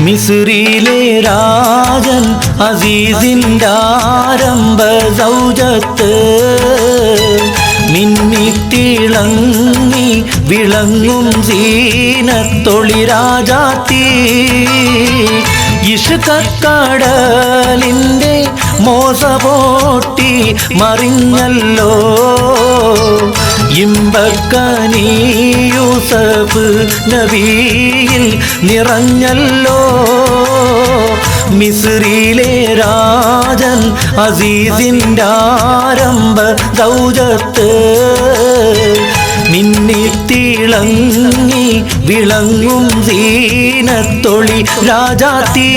മിസ്രിലെ രാജൻ അസീസിൻ്റെ ആരംഭ സൗജത്ത് മിന്നിത്തിളങ്ങി വിളങ്ങും സീനത്തൊളി രാജാത്തി ഇഷ്കക്കടലിൻ്റെ മോസപോട്ടി മറിഞ്ഞല്ലോ ഇമ്പക്കനി യൂസഫ് നബിയിൽ നിറഞ്ഞല്ലോ മിസ്രിലെ രാജൻ അസീസിൻ്റെ ആരംഭ സൗജത്ത് മിന്നിത്തിളങ്ങി വിളങ്ങും സീനത്തൊളി രാജാത്തി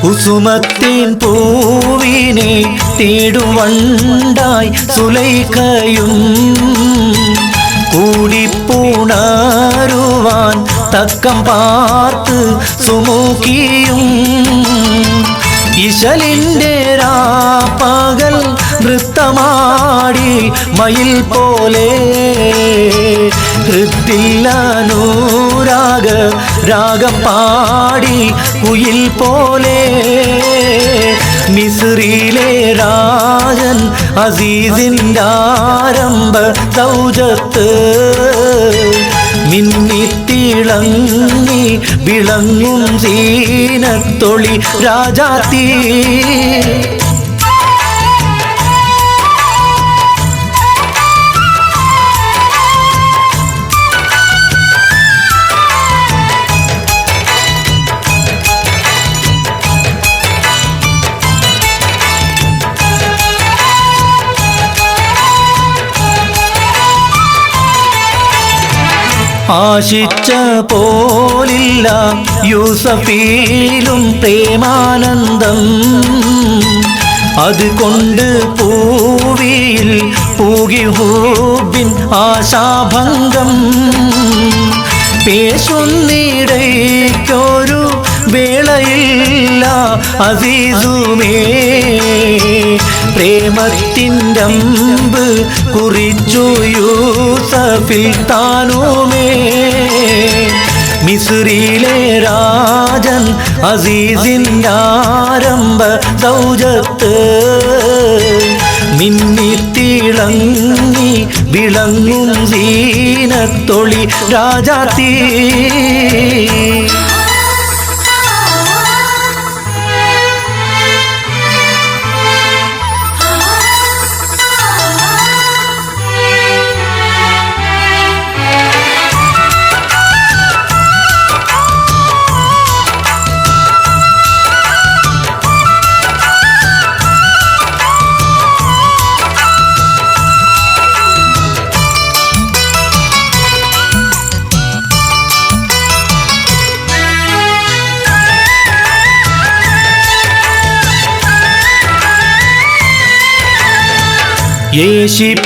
കുസുമത്തിൻ പൂവിനെ തേടുവണ്ടായി സുലൈഖയും കൂടിപ്പുണരുവാൻ തക്കം പാർത്ത് സുമുഖിയും ഇശലിൻ്റെ രാപ്പകൽ നൃത്തമാടി മയിൽ പോലെ ഹൃത്തില്ലനൂരാഗ രാഗം പാടി കുയിൽ പോലെ മിസ്രിലെ രാജൻ അസീസിൻ്റെ ആരംഭ സൗജത്ത് മിന്നിത്തിളങ്ങി വിളങ്ങും സീനത്തൊളി രാജാത്തി ആശിച്ച പോലില്ല യൂസഫിലും പ്രേമാനന്ദം അതുകൊണ്ട് പൂവിയിൽ പൂകി ഹൂബിൻ ആശാഭംഗം പേശുന്നിടയ്ക്കൊരു വേളയില്ല അസീസുമേ പ്രേമത്തിൻ്റെ അമ്പ് കുറിച്ചു യൂസഫിൽ താനുമേ മിസ്രിലെ രാജൻ അസീസിൻ്റെ ആരംഭ സൗജത്ത് മിന്നിത്തിളങ്ങി വിളങ്ങും സീനത്തൊളി രാജാത്തി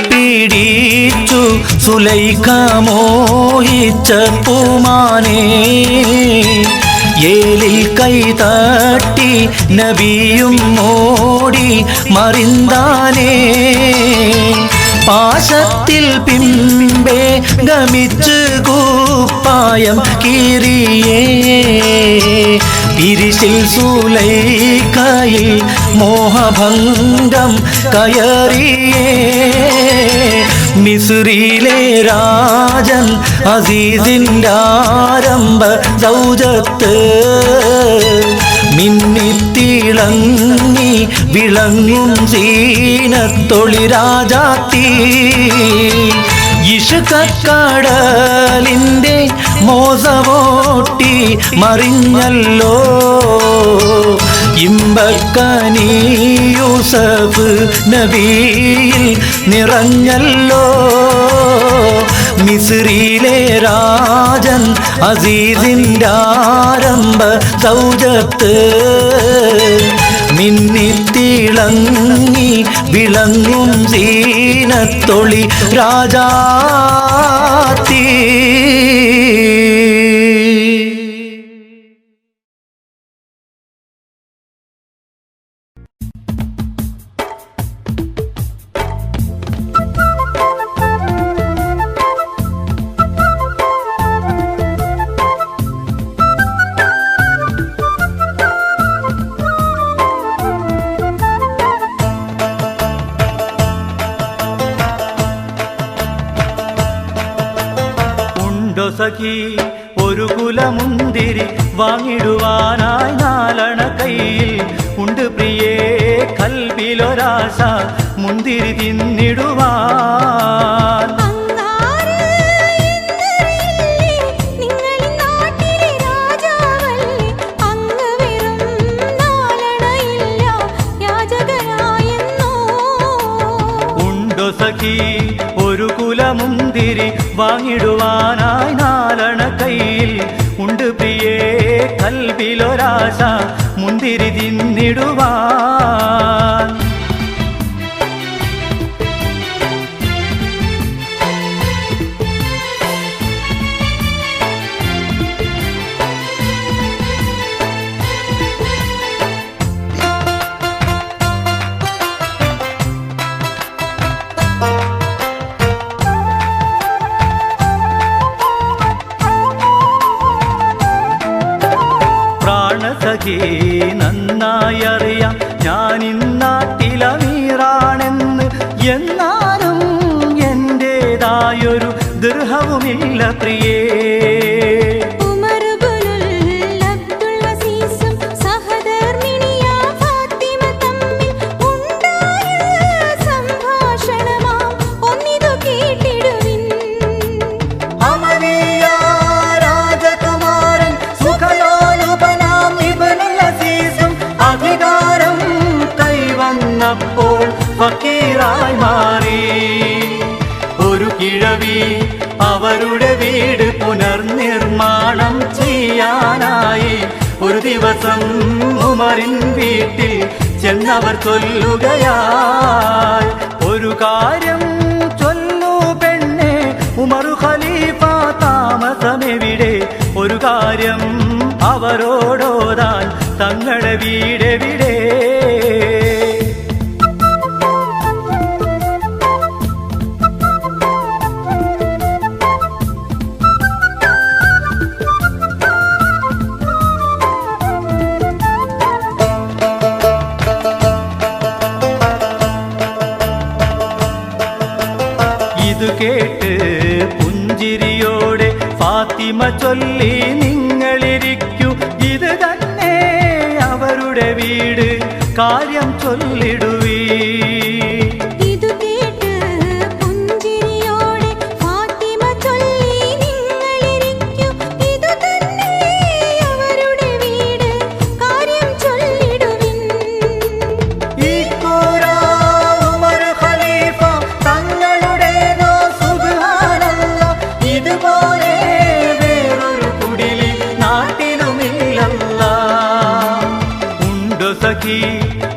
യേശിപ്പിടിച്ചു സുലൈഖ മോഹിച്ച പൂമാനെ ഏലിൽ കൈ തട്ടി നബിയും മോടി മറിന്താനേ പാശത്തിൽ പിമ്പേ ഗമിച്ച് കുപ്പായം കീറിയേ പിരിശിൽ സുലൈഖയിൽ മോഹഭംഗം കയറിയേ മിസ്രിലെ രാജൻ അസീസിൻ്റെ ആരംഭ സൗജത്ത് മിന്നിത്തിളങ്ങി വിളങ്ങും സീനത്തൊളി രാജാത്തി ഇമ്പക്കനി യൂസഫ് നബിയിൽ നിറഞ്ഞല്ലോ മിസ്രിയിലെ രാജൻ അസീസിൻ്റെ ആരംഭ സൗജത്ത് മിന്നിത്തിളങ്ങി വിളങ്ങും സീനത്തൊളി രാജാത്തി. സഖി ഒരു കുലമുന്തിരി വാങ്ങിടുവാനായി നാലണ കയ്യിൽ ഉണ്ട് പ്രിയേ കൽബിലൊരാശ മുന്തിരി തിന്നിടുവാൻ. ഉണ്ടോ സഖി ഒരു കുലമുന്തിരി വാങ്ങിടുവാനായി നാലണ കയ്യിൽ ഉണ്ട് പ്രിയേ കൽബിലൊരാശ മുന്തിരി തിന്നിടുവാൻ. സഖി നന്നായി അറിയാം ഞാനിന്നാട്ടിലമീറാണെന്ന്, എന്നാലും എന്റേതായൊരു ദൃഹവുമില്ല പ്രിയേ. അപ്പോൾ ഫക്കീറായി മാറി ഒരു കിഴവി അവരുടെ വീട് പുനർനിർമ്മാണം ചെയ്യാനായി ഒരു ദിവസം ഉമറിൻ വീട്ടിൽ ചെന്നവർ ചൊല്ലുകയായി, ഒരു കാര്യം ചൊല്ലു പെണ്ണെ ഉമറു ഖലീഫ താമസമെവിടെ, ഒരു കാര്യം അവരോടോതാൻ തങ്ങളുടെ വീടെവിടെ. ഇത് കേട്ട് പുഞ്ചിരിയോടെ ഫാത്തിമ ചൊല്ലി, നിങ്ങളിരിക്കൂ, ഇത് തന്നെ അവരുടെ വീട്, കാര്യം ചൊല്ലിടുവീ.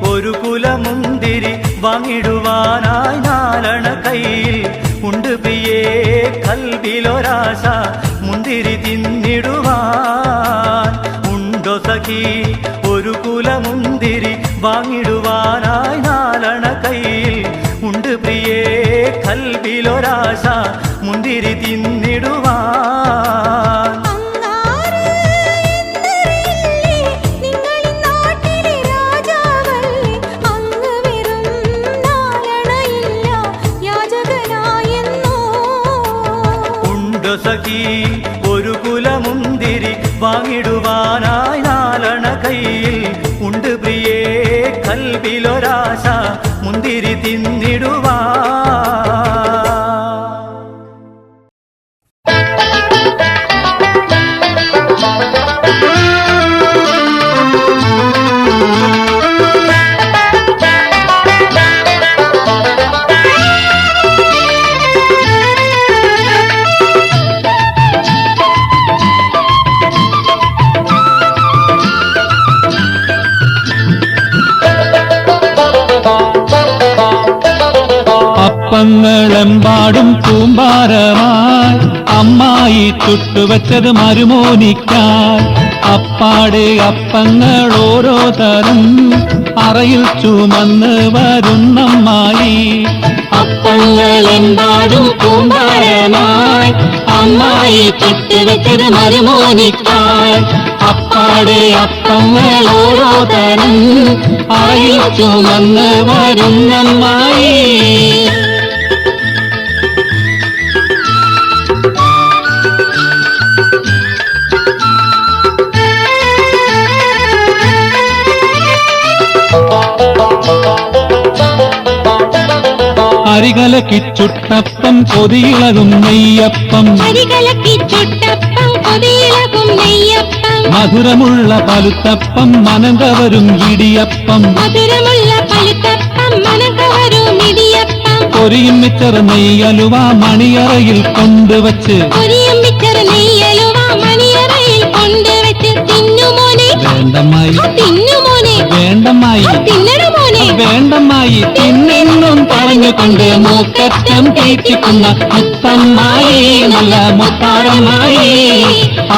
ഒരു കുലമുന്തിരി വാങ്ങിടുവാനായി നാലണ കയ്യിൽ ഉണ്ട് പ്രിയേ കൽബിലൊരാശ മുന്തിരി തിന്നിടുവാൻ. ഉണ്ടോ സഖി ഒരു കുലമുന്തിരി വാങ്ങിടുവാനായി നാലണ കയ്യിൽ ഉണ്ട് പ്രിയേ കൽബിലൊരാശ മുന്തിരി തിന്നിടുവാൻ. സഖി ഒരു കുലമുന്തിരി വാങ്ങിടുവാനായി നാലണ കയ്യിൽ ഉണ്ട് പ്രിയേ കൽബിലൊരാശ മുന്തിരി തിന്നിടുവാൻ. അപ്പങ്ങളെമ്പാടും കൂമ്പാരമായി അമ്മായി ചുട്ടുവച്ചത് മരുമോനിക്കായി അപ്പാടെ അപ്പങ്ങൾ ഓരോ തരം അറയിൽ ചുമന്ന് വരുന്നമ്മായി അപ്പങ്ങളെമ്പാടും കൂമ്പാരമായി അമ്മായി ചുട്ടുവച്ചത് മരുമോനിക്കായി അപ്പാടെ അപ്പങ്ങൾ ഓരോ തരം അറയിൽ ചുമന്ന് വരുന്നമ്മായി അരികലക്കി ചുട്ടപ്പം കൊതിയിളകും നെയ്യപ്പം അരികലക്കി ചുട്ടപ്പം കൊതിയിളകും നെയ്യപ്പം മധുരമുള്ള പലുത്തപ്പം മനങ്കവരും ഇടിയപ്പം മധുരമുള്ള പഴുത്തപ്പം മനകവരും ഇടിയപ്പം പൊരിയും മിച്ചർ നെയ്യലുവ മണിയറയിൽ കൊണ്ടുവച്ച് പൊരിയും മിച്ചർ നെയ്യലുവ മണിയറയിൽ കൊണ്ടുവച്ച് തിന്നുമോനെ വേണ്ടമ്മായി തിന്നുമോനെ വേണ്ടമ്മായി തിന്നണമോനെ വേണ്ടമ്മായി തിന്നെന്നും പറഞ്ഞുകൊണ്ട് മൂക്കറ്റം തേച്ചിക്കുന്ന മുത്തമ്മായി നല്ല മുത്താരമായി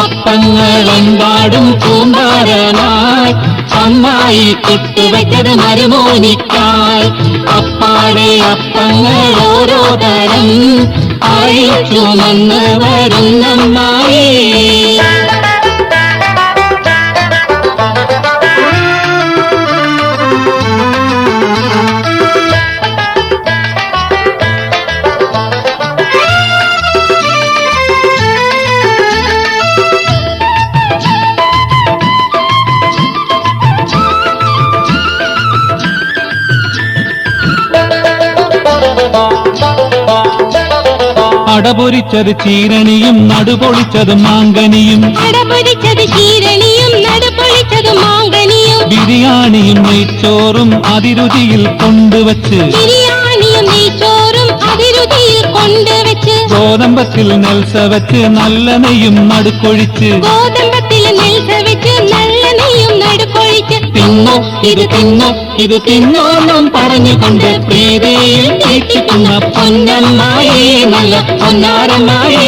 അപ്പങ്ങളെമ്പാടും കൂമ്പാരമായി അമ്മായി ചുട്ടുവച്ചത് മരുമോനിക്കായി അപ്പാടെ അപ്പങ്ങൾ ഓരോ തരം അഴിച്ചുമന്ന് വരുന്നമ്മായി അടപൊരിച്ചത് ചീരണിയും നടുപൊളിച്ചത് മാങ്കനിയും അടപൊരിച്ചത് ചീരണിയും നടുപൊളിച്ചത് മാങ്കനിയും ബിരിയാണിയും നെയ്ച്ചോറും അതിരുചിയിൽ കൊണ്ടുവച്ച് ബിരിയാണിയും നെയ്ച്ചോറും അതിരുചിയിൽ കൊണ്ടുവച്ച് ഗോതമ്പത്തിൽ നെൽസ വെച്ച് നല്ല നെയ്യും നടുക്കൊഴിച്ച് ഗോതമ്പത്തിൽ നെൽസ വെച്ച് നല്ല നെയ്യും നടുക്കൊഴിച്ച് തിന്നു ഇത് തിന്നോന്നും പറഞ്ഞുകൊണ്ട് പ്രീതിയിൽ തീറ്റിക്കുന്ന പൊന്നമ്മായി നല്ല പൊന്നാരമായി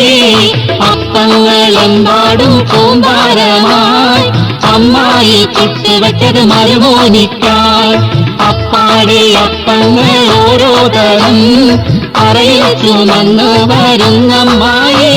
അപ്പങ്ങളെമ്പാടും കൂമ്പാരമായി അമ്മായി ചുട്ടുവച്ചത് മരുമോനിക്കായി അപ്പാടെ അപ്പങ്ങൾ ഓരോ തരം അറയിൽ ചുമന്ന് വരുന്നമ്മായി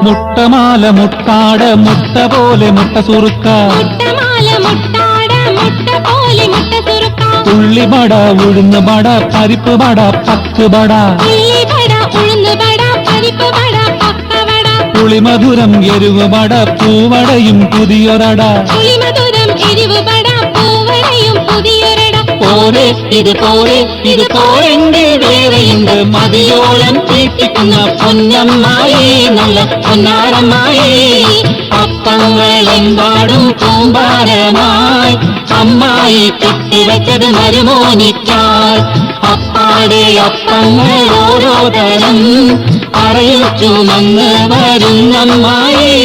മുട്ടമാല മുട്ടാട മുട്ട പോലെ മുട്ട സുറുക്ക മുട്ടമാല മുട്ടാട മുട്ട പോലെ മുട്ട സുറുക്ക ഉള്ളിവട ഉഴുന്ന് വട പരിപ്പ് വട പക്ക് വട ഉള്ളിവട ഉഴുന്നുവട പരിപ്പ് വട പക്കവട പുളിമധുരം എരിവ് വട പൂവടയും പുതിയൊരട പുളിമധുരം എരിവ് വട പൂവടയും പുതിയൊരട പോലെ ഇത് പോരെങ്കിൽ വേറെയുണ്ട് മതിയോളം തീറ്റിക്കുന്ന പൊന്നമ്മായി നല്ല പൊന്നാരമായി അപ്പങ്ങളെമ്പാടും കൂമ്പാരമായി അമ്മായി ചുട്ടിവച്ചത് മരുമോനിക്കായി അപ്പാടെ അപ്പങ്ങൾ ഓരോ തരം അറയിൽ ചുമന്ന് വരുന്നമ്മായി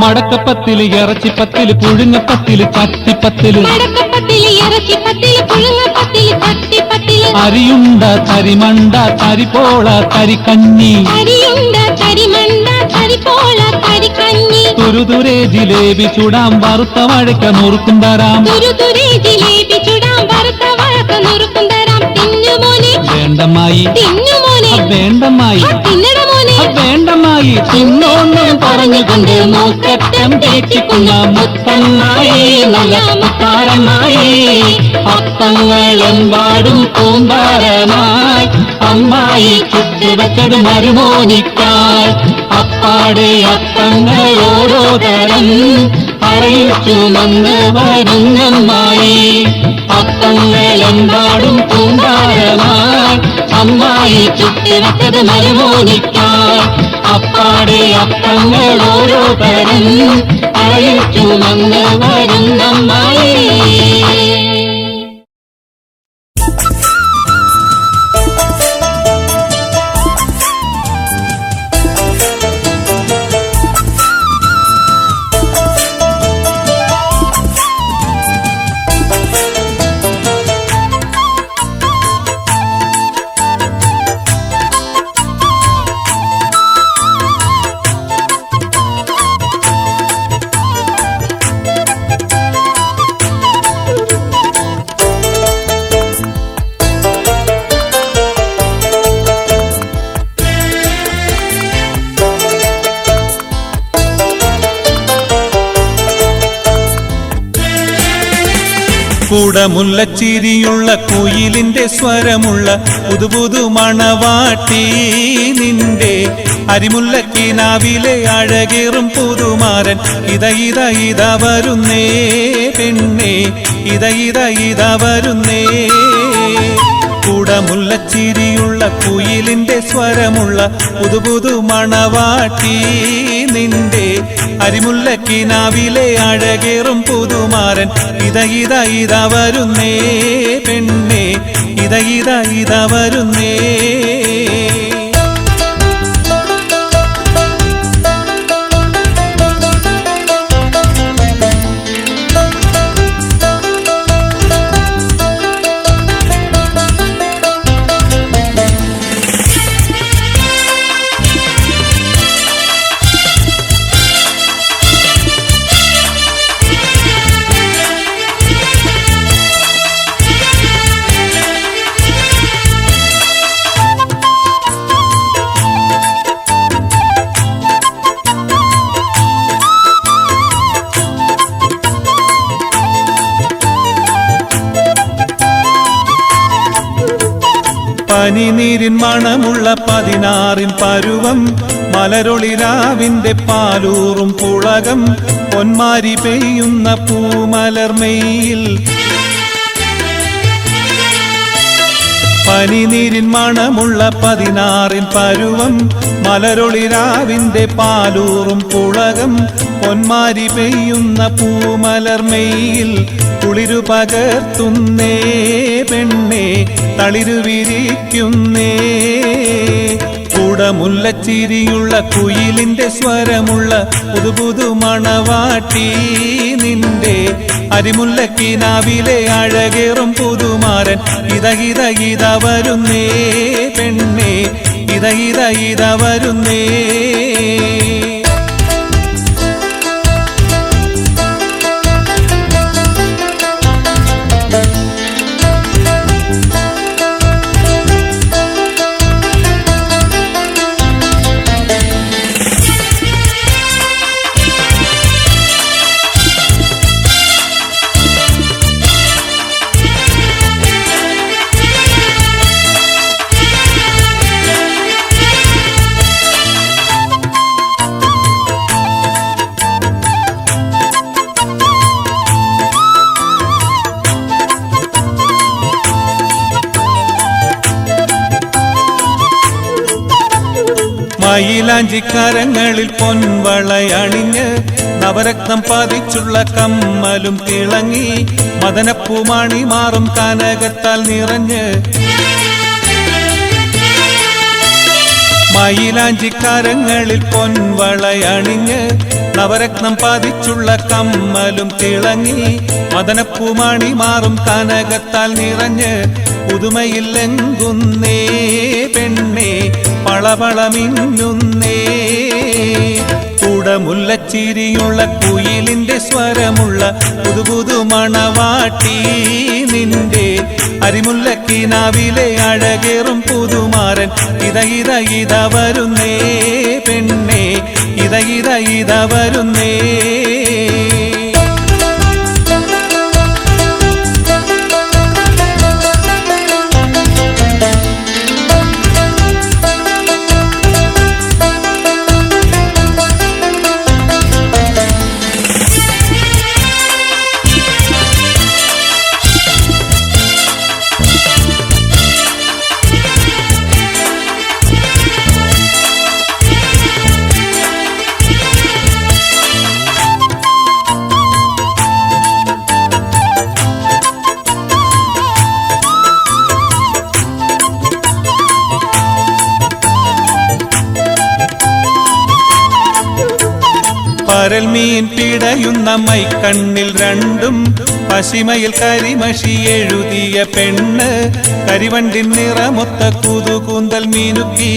മടക്കപ്പത്തില് ഇറച്ചിപ്പത്തില് പുഴുങ്ങപ്പത്തില് ചട്ടിപ്പത്തില് മടക്കപ്പത്തില് ഇറച്ചിപ്പത്തില് പുഴുങ്ങപ്പത്തില് ചട്ടിപ്പത്തില് അരിയുണ്ട തരിമണ്ട തരിപോള തരിക്കഞ്ഞി അരിയുണ്ട തരിമണ്ട തരിപ്പോള തരിക്കഞ്ഞി തുരുതുരെ ജിലേബി ചൂടാം വറുത്ത വഴക്ക നുറുക്കും തരാം തുരുതുരെ ജിലേബി ചുടാം വറുത്ത വഴക്ക നുറുക്കും തരാം തിന്നുമോനെ വേണ്ടമ്മായി തിന്നുമോനെ വേണ്ടമ്മായി തിന്നടമോനെ വേണ്ടമ്മായി തിന്നോന്നും പറഞ്ഞുകൊണ്ട് മൂക്കറ്റം തേച്ചിക്കുന്ന മുത്തമ്മായി നല്ല മുത്താരമായി അപ്പങ്ങളെമ്പാടും കൂമ്പാരമായി അമ്മായി ചുട്ടുവച്ചത് മരുമോനിക്കായി അപ്പാടെ അപ്പങ്ങൾ ഓരോ തരം അറിയിച്ചു വന്ന് വരുന്നമ്മായി. അപ്പങ്ങളെമ്പാടും കൂമ്പാരമായി അമ്മായി ചുട്ടിവച്ചത് മരുമോനിക്കാൻ. അപ്പാടെ അപ്പങ്ങൾ ഓരോ തരം അറിയിച്ചു വന്ന് വരുന്നമ്മായി. കൂടമുല്ലച്ചിരിയുള്ള കുയിലിന്റെ സ്വരമുള്ള പുതുപുതു മണവാട്ടി നിന്റെ അരിമുല്ലക്കിനാവിലെ അഴകേറും പുതുമാരൻ ഇത വരുന്നേ പെണ്ണേ ഇത വരുന്നേ. കൂടമുല്ലച്ചിരിയുള്ള കുയിലിന്റെ സ്വരമുള്ള പുതുപുതു മണവാട്ടി നിന്റെ അരിമുല്ലക്കിനാവിലെ അഴകേറും പുതുമാരൻ ഇത വരുന്നേ പെണ്ണേ ഇത വരുന്നേ. പനിനീരിൻ മണമുള്ള 16 പരുവം മലരൊളിരാവിന്റെ പാലൂറും പുളകം പൊന്മാരി പെയ്യുന്ന പൂമലർമെയിൽ. പനിനീരിൻ മണമുള്ള 16 പരുവം മലരൊളിരാവിന്റെ പാലൂറും പുളകം പൊന്മാരി പെയ്യുന്ന പൂമലർമെയിൽ. കുളിരു പകർത്തുന്നേ പെണ്ണേ തളിരു വിരിക്കുന്നേ. കൂടമുല്ലച്ചിരിയുള്ള കുയിലിന്റെ സ്വരമുള്ള പുതുപുതു മണവാട്ടി നിന്റെ അരിമുല്ലക്കിനാവിലെ അഴകേറും പുതുമാരൻ ഇത വരുന്നേ പെണ്ണേ ഇത വരുന്നേ. മയിലാഞ്ചിക്കരങ്ങളിൽ പൊൻവളയണിഞ്ഞ് നവരത്നം പതിച്ചുള്ള കമ്മലും തിളങ്ങി മദനപ്പൂമണി മാറും കനകത്താൽ നിറഞ്ഞ്. മയിലാഞ്ചിക്കരങ്ങളിൽ പൊൻവളയണിഞ്ഞ് നവരത്നം പതിച്ചുള്ള കമ്മലും തിളങ്ങി മദനപ്പൂമണി മാറും കനകത്താൽ നിറഞ്ഞ്. പുതുമയില്ലെങ്കുന്നേ പെണ്ണേ പളപളമിന്നുന്നേ. കൂടമുല്ലച്ചിരിയുള്ള കുയിലിന്റെ സ്വരമുള്ള പുതുപുതു മണവാട്ടി നിന്റെ അരിമുല്ലക്കിനാവിലെ അഴകേറും പുതുമാരൻ ഇത വരുന്നേ പെണ്ണേ ഇത വരുന്നേ. പരൽമീൻ പിടയുന്ന മൈക്കണ്ണിൽ രണ്ടും പശിമയിൽ കരിമഷി എഴുതിയ പെണ്ണ് കരിവണ്ടിൻ നിറമൊത്ത കുതുകൂന്തൽ മീനുക്കി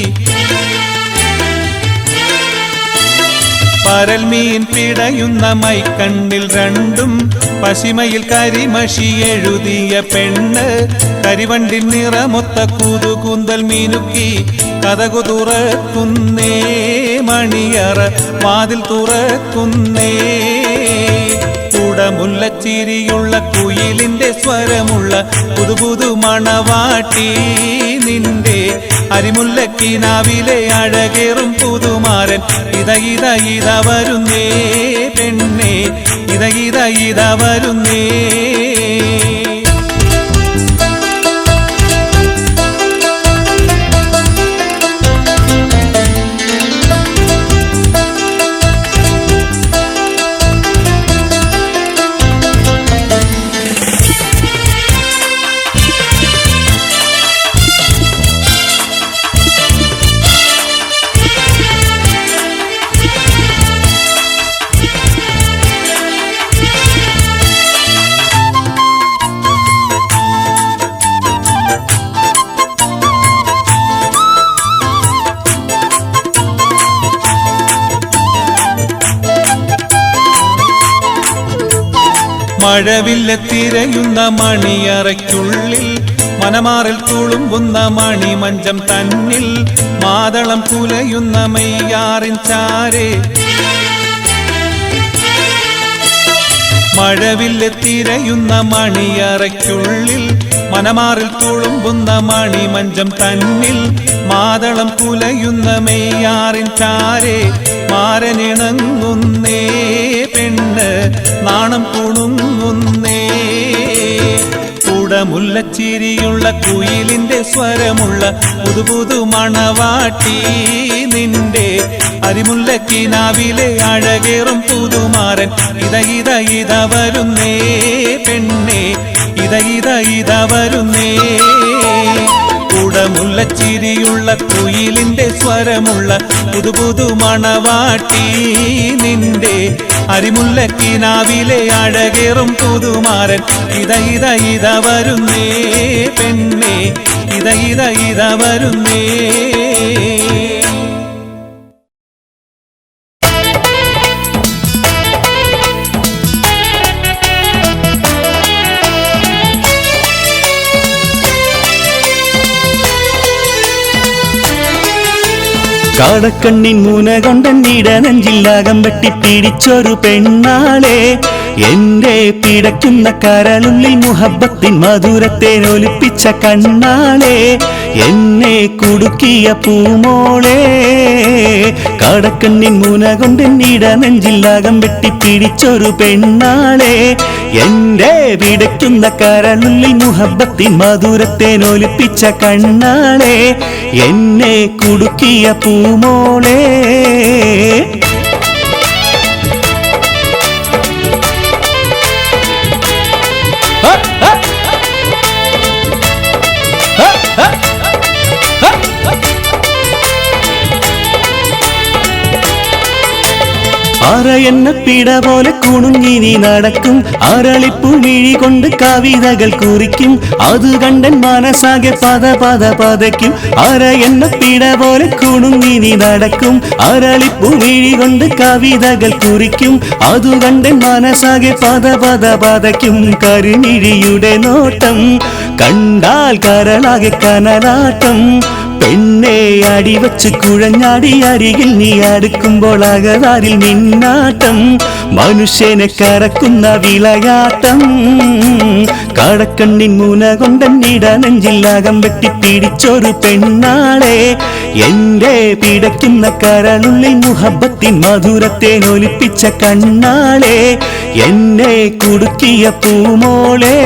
പരൽമീൻ പിടയുന്ന മൈക്കണ്ണിൽ രണ്ടും പശിമയിൽ കരിമഷി എഴുതിയ പെണ്ണ് കരിവണ്ടിൻ നിറമൊത്ത കുതുകൂന്തൽ മീനുക്കി കതകു തുറക്കുന്നേ മണിയറ വാതിൽ തുറക്കുന്നേ കുടമുല്ലച്ചിരിയുള്ള കുയിലിന്റെ സ്വരമുള്ള പുതുപുതു മണവാട്ടി നിന്റെ അരിമുല്ലക്കിനാവിലെ അഴകേറും പുതുമാരൻ ഇത വരുന്നേ പെണ്ണേ ഇത വരുന്നേ മഴവില്ല തിരയുന്ന മണിയറയ്ക്കുള്ളിൽ മനമാറിൽ തുളുമ്പുന്ന മണിമഞ്ചം തന്നിൽ മാതളം കുലയുന്ന മെയ്യാറിൻ ചാരേ മഴവില്ല തിരയുന്ന മണിയറയ്ക്കുള്ളിൽ മനമാറിൽ തുളുമ്പുന്ന മണിമഞ്ചം തന്നിൽ മാതളം കുലയുന്ന മെയ്യാറിൻ ചാരേ മാരനിണങ്ങുന്നേ പെണ്ണ് നാണം കുണുങ്ങുന്നേ കുടമുല്ലച്ചിരിയുള്ള കുയിലിന്റെ സ്വരമുള്ള പുതുപുതു മണവാട്ടി നിന്റെ അരിമുല്ലക്കിനാവിലെ അഴകേറും പുതുമാരൻ ഇത വരുന്നേ പെണ്ണേ ഇത വരുന്നേ കുടമുല്ലച്ചിരിയുള്ള കുയിലിന്റെ സ്വരമുള്ള പുതുപുതു മണവാട്ടി നിന്റെ അരിമുല്ലക്കിനാവിലെ അഴകേറും പുതുമാരൻ ഇത വരുന്നേ പെണ്ണേ ഇത വരുന്നേ കാടക്കണ്ണിൻ മൂന കൊണ്ടെന്നിട നെഞ്ചില്ലാകം വെട്ടി പിടിച്ചൊരു പെണ്ണാളെ എന്റെ പിടയ്ക്കുന്ന കരളുള്ളിൽ മുഹബത്തിൻ മധുരത്തെ ഒലിപ്പിച്ച കണ്ണാളെ എന്നെ കുടുക്കിയ പൂമോളെ കാടക്കണ്ണിൻ മൂന കൊണ്ടെന്നിട നെഞ്ചില്ലാകം വെട്ടി പിടിച്ചൊരു പെണ്ണാളെ എന്റെ പിടയ്ക്കുന്ന കരളുള്ളിൽ മുഹബത്തിൻ മധുരത്തെ ഒലിപ്പിച്ച കണ്ണാളെ എന്നെ കുടുക്കിയ പൂമോളെ അറയെന്ന പിട പോലെ കുണുങ്ങി നീ നടക്കും അരളിപ്പൂ മിഴി കൊണ്ട് കവിതകൾ കുറിക്കും അത് കണ്ടൻ മനസ്സാകെ പതയ്ക്കും അറയെന്ന പിട പോലെ കുണുങ്ങി നീ നടക്കും അരളിപ്പൂ മിഴി കൊണ്ട് കവിതകൾ കുറിക്കും അത് കണ്ടൻ മനസ്സാകെ പതയ്ക്കും കരിമിഴിയുടെ നോട്ടം കണ്ടാൽ കരളാകെ കനലാട്ടം പെണ്ണെ അടിവച്ച് കുഴഞ്ഞാടി അരികിൽ നീ അടുക്കുമ്പോൾ അകതാരിൽ നിന്നാട്ടം മനുഷ്യനെ കറക്കുന്ന വിളയാട്ടം കാടക്കണ്ണിൻ മൂന കൊണ്ടെന്നിട നെഞ്ചില്ലാകം വെട്ടി പിടിച്ചൊരു പെണ്ണാളെ എന്റെ പിടയ്ക്കുന്ന കരളുള്ളിൽ മുഹബത്തിൻ മധുരത്തെ ഒലിപ്പിച്ച കണ്ണാളെ എന്നെ കുടുക്കിയ പൂമോളെ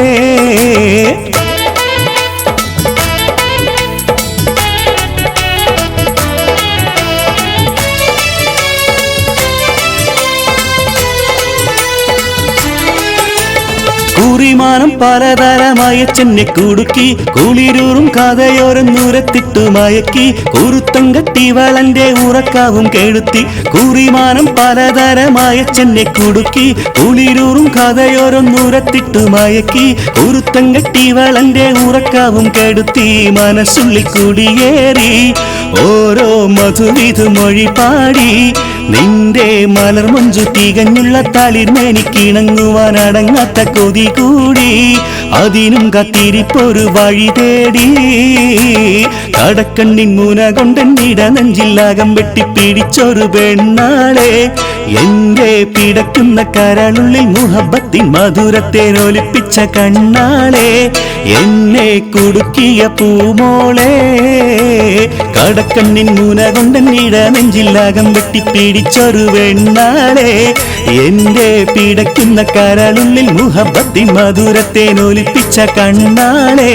കുറിമാനം പലതരമായ ചെന്നെ കുടുക്കി കുളിരൂറും കഥയോരം നൂരത്തിട്ടു മയക്കി കുറുത്തങ്കട്ടി വളന്റെ ഉറക്കാവും കെടുത്തി കുറിമാനം പലതരമായ ചെന്നെ കുടുക്കി കുളിരൂറും കഥയോരം നൂരത്തിട്ടു മയക്കി കുറുത്തങ്കട്ടി വളന്റെ ഉറക്കാവും കെടുത്തി മനസ്സുള്ളി കുടിയേറി ഓരോ മധുവിധു മൊഴി പാടി നിന്റെ മലർമഞ്ചു തികഞ്ഞുള്ള തളിർമേനിക്കിണങ്ങുവാൻ അടങ്ങാത്ത കൊതി കൂടി അതിനും കത്തിരിപ്പൊരു വഴി തേടി കടക്കണ്ണിൻ മൂന കൊണ്ടെന്നിട നെഞ്ചില്ലാകം വെട്ടിപ്പിടിച്ചൊരു പെണ്ണാളെ എന്റെ പിടയ്ക്കുന്ന കരളുള്ളിൽ മുഹബത്തിൻ മധുരത്തെ ഒലിപ്പിച്ച കണ്ണാളെ എന്നെ കുടുക്കിയ പൂമോളെ കടക്കണ്ണിൻ മൂന കൊണ്ടെന്നിട നെഞ്ചില്ലാകം വെട്ടിപ്പിടിച്ചൊരു പെണ്ണാളെ എന്റെ പിടയ്ക്കുന്ന കരളുള്ളിൽ മുഹബത്തിൻ മധുരത്തെ ഒലിപ്പിച്ച കണ്ണാളെ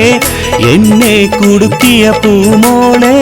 എന്നെ കുടുക്കിയ പൂമോളെ.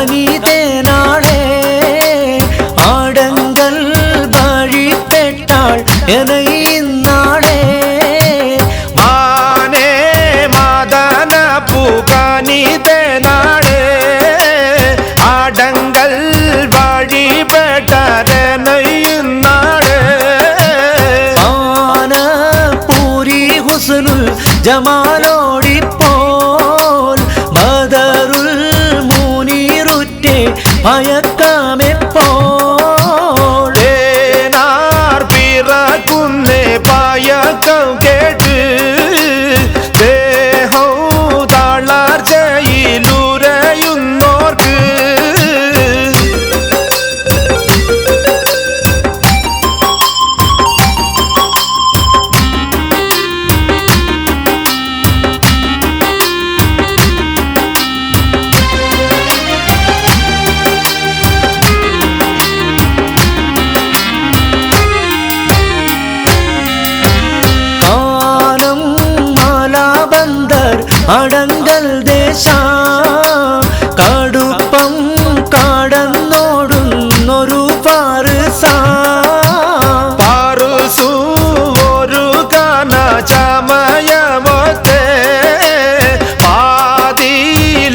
കനിതേനാളെ ആടങ്കൽ വഴിപ്പെട്ടാൾ എനയിന്നാളെ മാനേ മാദന പൂകനിതേനാളെ ആടങ്കൽ വഴിപ്പെട്ടാരെനയിന്നാളെ ആന പൂരി ഹുസ്നുൽ ജമാലോടിപ്പോൾ ബദറുൽ ഭയക്കാമെപ്പോൾ പിറക്കുന്നേ പായക്കം കേട്ട് ദേഹോ തളർച്ചയിലുരയുന്നോർക്ക് അടങ്കൽ ദേശ കടുപ്പം കടന്നോടുന്നൊരു പാറുസു ഒരു കന ചമയമൊത്തെ പാതിയിലയിൽ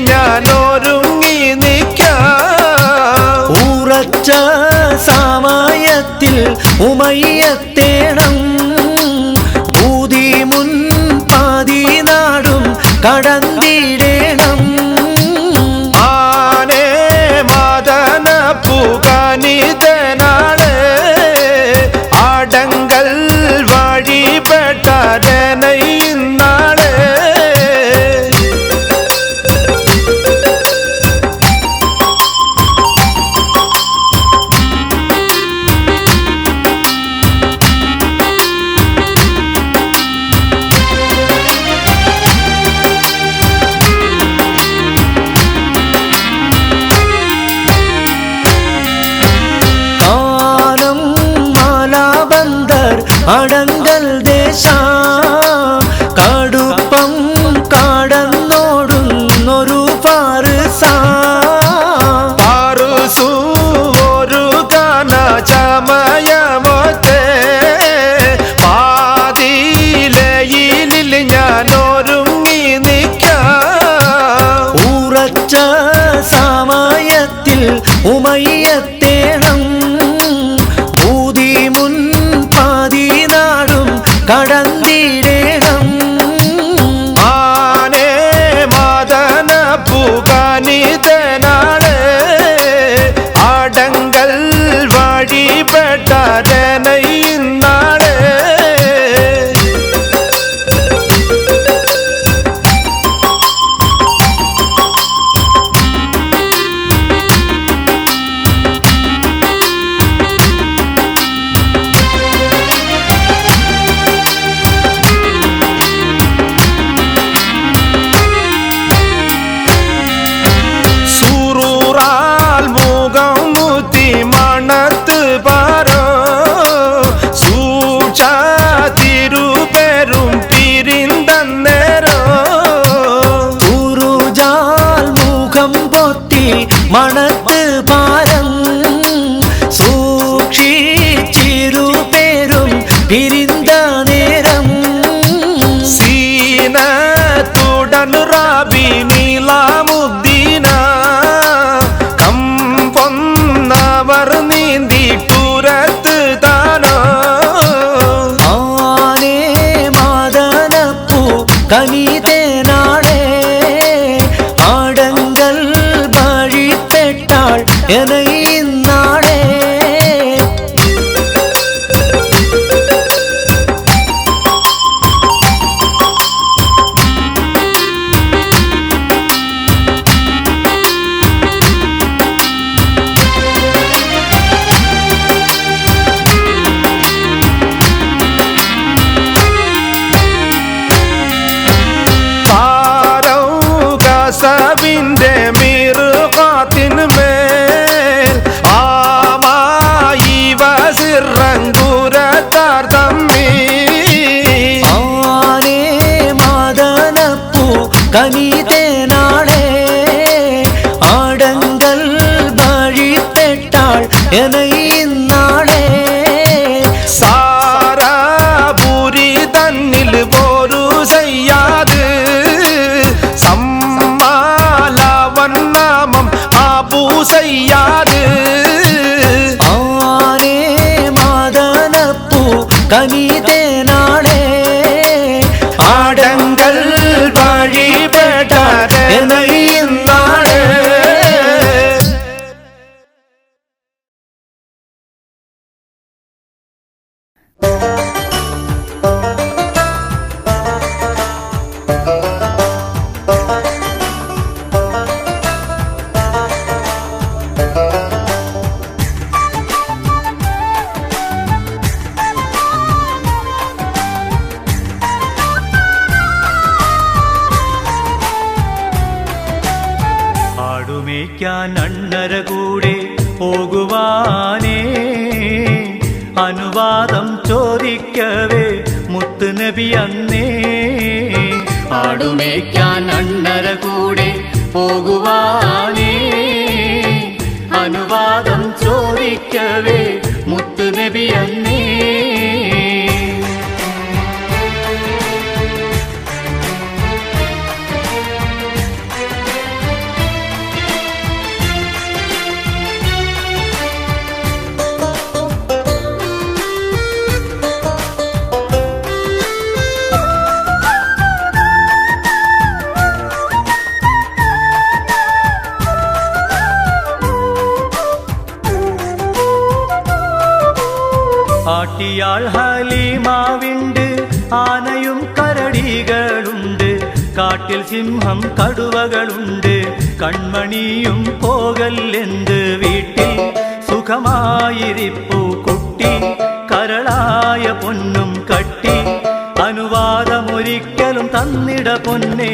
ഞാനൊരുങ്ങി നിൽക്കാം ഉറച്ച സമയത്തിൽ ഉമയ്യത്തേണം ഊതി മുൻ നാടും കടന്നിടേണം ആനേ മാദന പൂകനിതനാളെ ആടങ്കൽ വഴിപ്പെട്ടാരെനയിന്നാളെ അടങ്കൽ ദേശ കടുപ്പം കടന്നോടുന്നൊരു പാറുസു ഒരു കന ചമയമൊത്തെ പാതിയിലയിൽ ഞാനൊരുങ്ങി നിൽക്കാം ഉറച്ച സമയത്തിൽ ഉമയ്യത്തേണം ഊതി മുൻ നാടും കടന്നിടേണം ആനേ മാദന പൂകനിതനാളെ ആടങ്കൽ വഴിപ്പെട്ടാരെനയിന്നാളെ കനിതേനാളെ ആടങ്കൽ വഴിപ്പെട്ടാൾ എനയിന്നാളെ സവിന്റെ മീറുകാത്തിന്മേൽ ആമായി വസിറങ്കുരത്താർ തമ്മി ആനേ മാതനപ്പൂ കനിതേനാളെ ആടങ്കൽ വഴിപ്പെട്ടാൾ എനയിന്നാളെ സാരാപുരി തന്നിൽ പോരു ചെയ്യാത് നാമം ആബൂ സയ്യാദ് ആനേ മാതനപ്പൂ കനിതേനാളെ ആടങ്കൽ വഴിപ്പെട്ടാൽ എനയിന്നാളെ അണ്ണര കൂടെ പോകുവാനേ അനുവാദം ചോദിക്കവേ മുത്തുനബി അന്നേ ആടുമേക്കാൻ അണ്ണര കൂടെ പോകുവാനേ അനുവാദം ചോദിക്കവേ മുത്തുനബി അന്നേ ആട്ടിയാൾ ഹലീമാവിണ്ട് ആനയും കരടികളുണ്ട് കാട്ടിൽ സിംഹം കടുവകളുണ്ട് കൺമണിയും പോകല്ലെന്ത് വീട്ടിൽ സുഖമായിരിപ്പു കുട്ടി കരളായ പൊന്നും കട്ടി അനുവാദമൊരിക്കലും തന്നിട പൊന്നെ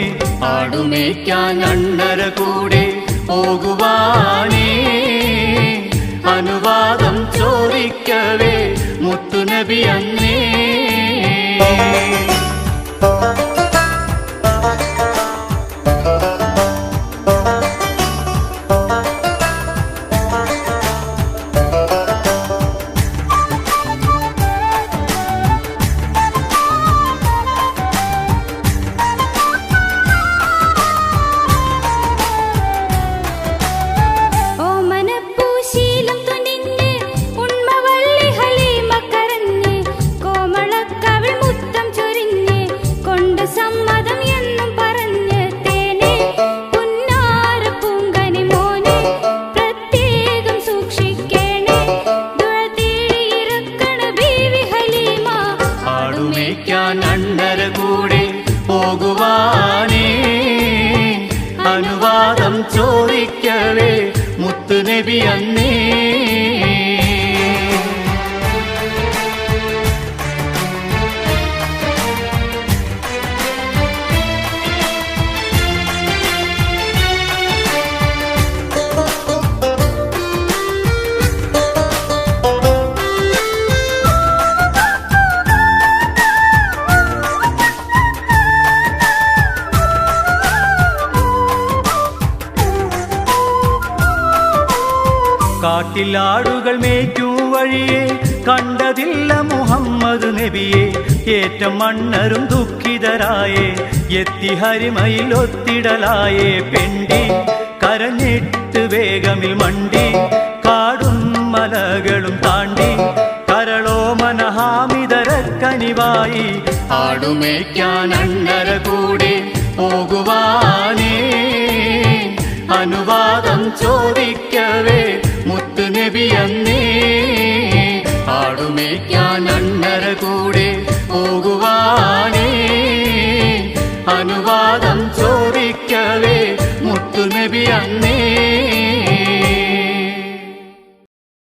ആടുമേക്കാൻ അണ്ണര കൂടെ പോകുവാനേ അനുവാദം ചോദിക്കവേ മുത്തുനബി അന്നേ അണ്ണര കൂടെ പോകുവാനേ അനുവാദം ചോദിക്കവേ മുത്തുനബി അന്നേ കാട്ടിലാടുകൾ മേയ്ക്കൂ വഴിയെ കണ്ടതില്ല മുഹമ്മദ് നബിയെ ഏറ്റം മണ്ണരും ദുഃഖിതരായേ എത്തി ഹരിമയിൽ ഒത്തിടലായേ പെണ്ടി കരഞ്ഞിട്ട് വേഗമിൽ മണ്ടി കാടും മലകളും താണ്ടി കരളോ മനഹാമിതരക്കനി കനിവായി ആടുമേയ്ക്കാൻ അണ്ണര കൂടെ പോകുവാനേ അനുവാദം ചോദിക്കവേ മുത്തുനബി അന്നേ ആടുമേയ്ക്കാൻ അണ്ണര കൂടെ പോകുവാനേ അനുവാദം ചോദിക്കവേ മുത്തുനബി അന്നേ